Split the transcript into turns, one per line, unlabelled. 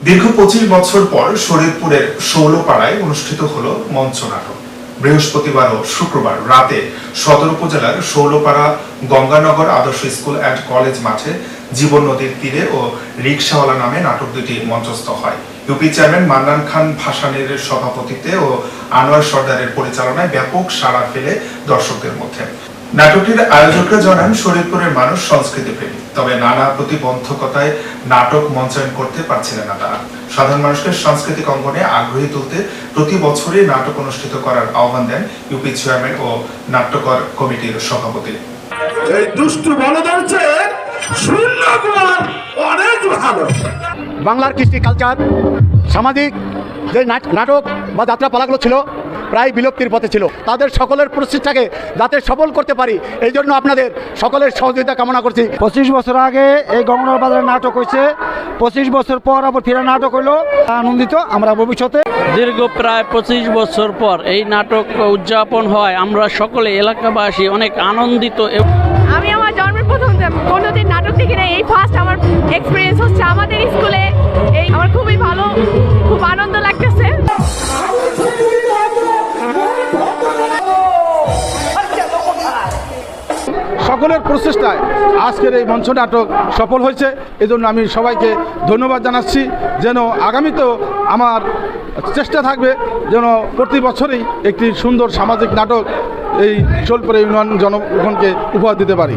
দীর্ঘ 25 বছর পর শরীয়তপুরের শৌলপাড়ায় অনুষ্ঠিত হলো মঞ্চ নাটক। বৃহস্পতিবার ও শুক্রবার রাতে সদর উপজেলার শৌলপাড়া গঙ্গানগর আদর্শ স্কুল অ্যান্ড কলেজ মাঠে জীবন নদীর তীরে ও রিকশাওয়ালা নামে নাটক দুটি মঞ্চস্থ হয়। ইউপি চেয়ারম্যান মান্নান খান ভাসানীর সভাপতিত্বে ও আনোয়ার সর্দারের পরিচালনায় ব্যাপক সাড়া ফেলে দর্শকদের মধ্যে। নাটকটির আয়োজকরা জানান, শরীয়তপুরের মানুষ সংস্কৃতি প্রেমী, তবে নানা প্রতিবন্ধকতায় নাটক মঞ্চায়ন করতে পারছিলেন না তারা। সাধারণ মানুষকে সাংস্কৃতিক অঙ্গনে আগ্রহী তুলতে প্রতি বছরই নাটক অনুষ্ঠিত করার আহ্বান দেন ইউপি চেয়ারম্যান ও নাট্যকর কমিটির সভাপতি।
এই দুষ্টু বলদের চেয়ে শূন্য কুমার অনেক ভালো।
বাংলার কৃষ্টি কালচার, সামাজিক যে নাটক বা যাত্রাপালাগুলো ছিল প্রায় বিলুপ্তির পথে ছিল। তাদের সকলের প্রচেষ্টাকে যাতে সফল করতে পারি, এই জন্য আপনাদের সকলের সহযোগিতা কামনা করছি।
25 বছর আগে এই গঙ্গানগর বাজারে নাটক হয়েছে, 25 বছর পর আবার ফিরে নাটক হইলো। আনন্দিত আমরা ভবিষ্যতে।
দীর্ঘ প্রায় 25 বছর পর এই নাটক উদযাপন হয়, আমরা সকলে এলাকাবাসী অনেক আনন্দিত।
আমি আমার জন্মের প্রথম কোনোদিন নাটক দেখি না, এই ফার্স্ট আমার এক্সপিরিয়েন্স হচ্ছে আমাদের স্কুলে। এই আমার খুবই ভালো, খুব আনন্দ লাগতেছে।
সকলের প্রচেষ্টায় আজকের এই মঞ্চ নাটক সফল হয়েছে, এজন্য আমি সবাইকে ধন্যবাদ জানাচ্ছি। যেন আগামীতেও আমার চেষ্টা থাকবে যেন প্রতি বছরই একটি সুন্দর সামাজিক নাটক এই শোলপুর ইউনিয়ন জনগণকে উপহার দিতে পারি।